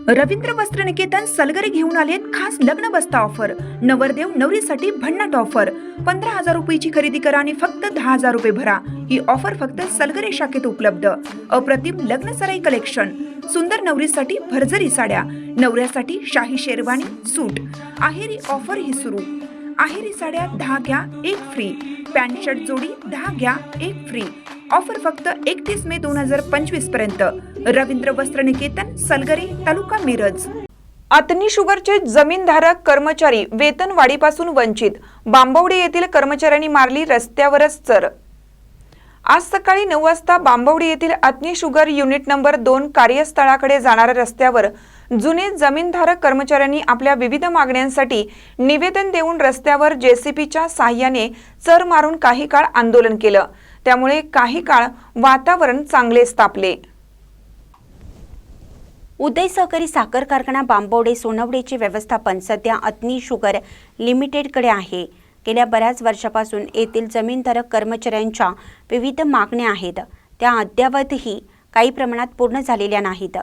रवींद्र वस्त्र निकेतन सलगरे घेऊन आलेत खास लग्न बस्ता ऑफर। नवरदेव नवरीसाठी भन्नाट ऑफर। 15,000 रुपयाची खरेदी करा आणि फक्त 10,000 रुपये भरा। ही ऑफर फक्त सलगरे शाखेत उपलब्ध। अप्रतिम लग्न सराई कलेक्शन, सुंदर नवरीसाठी भरजरी साड्या, नवऱ्यासाठी शाही शेरवानी सूट। आहेरी ऑफर ही सुरू। आहेरी साड्या 10 घ्या 1 फ्री, पॅन्ट शर्ट जोडी 10 घ्या 1 फ्री। ऑफर फक्त 31 मे 2025 पर्यंत। रवींद्र वस्त्र निकेतन सलगरे, तालुका मिरज। अतनी शुगरचे जमीनधारक कर्मचारी वेतन वाढीपासून वंचित। बांबवडे येथील कर्मचाऱ्यांनी मारली रस्त्यावरच चर। आज सकाळी 9 वाजता बांबवडे येथील अतनी शुगर युनिट नंबर 2 कार्यस्थळाकडे जाणाऱ्या रस्त्यावर जुने जमीनधारक कर्मचाऱ्यांनी आपल्या विविध मागण्यांसाठी निवेदन देऊन रस्त्यावर जेसीबीच्या साहाय्याने चर मारून काही काळ आंदोलन केलं। त्यामुळे काही काळ वातावरण चांगलेच तापले। उदय सहकारी साखर कारखाना बांबवडे सोनवडेचे व्यवस्थापन सध्या अतनी शुगर लिमिटेडकडे आहे। गेल्या बऱ्याच वर्षापासून येथील जमीनधारक कर्मचाऱ्यांच्या विविध मागण्या आहेत, त्या अद्यावतही काही प्रमाणात पूर्ण झालेल्या नाहीत।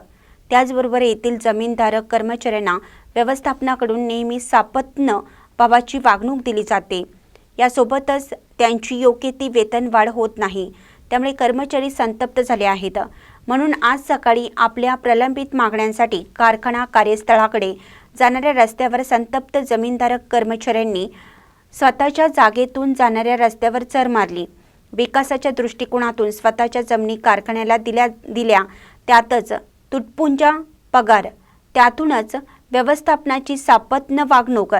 त्याचबरोबर येथील जमीनधारक कर्मचाऱ्यांना व्यवस्थापनाकडून नेहमी सापत्न भावाची वागणूक दिली जाते। यासोबतच त्यांची योग्य ती वेतन वाढ होत नाही, त्यामुळे कर्मचारी संतप्त झाले आहेत। म्हणून आज सकाळी आपल्या प्रलंबित मागण्यांसाठी कारखाना कार्यस्थळाकडे जाणाऱ्या रस्त्यावर संतप्त जमीनधारक कर्मचाऱ्यांनी स्वतःच्या जागेतून जाणाऱ्या रस्त्यावर चर मारली। विकासाच्या दृष्टिकोनातून स्वतःच्या जमिनी कारखान्याला दिल्या त्यातच तुटपुंजा पगार, त्यातूनच व्यवस्थापनाची सापत्न वागणूक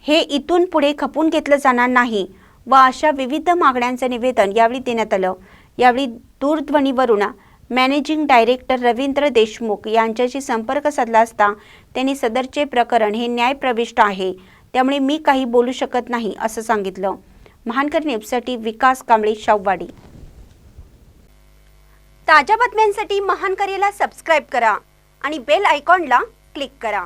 हे इथून पुढे खपून घेतलं जाणार नाही व अशा विविध मागण्यांचं निवेदन यावेळी देण्यात आलं। यावेळी दूरध्वनीवरून मॅनेजिंग डायरेक्टर रवींद्र देशमुख यांच्याशी संपर्क साधला असता त्यांनी सदरचे प्रकरण हे न्यायप्रविष्ट आहे, त्यामुळे मी काही बोलू शकत नाही असं सांगितलं। महानकर न्यूजसाठी विकास कांबळे, शाहूवाडी। ताज्या बातम्यांसाठी महानकरेला सबस्क्राइब करा आणि बेल आयकॉनला क्लिक करा।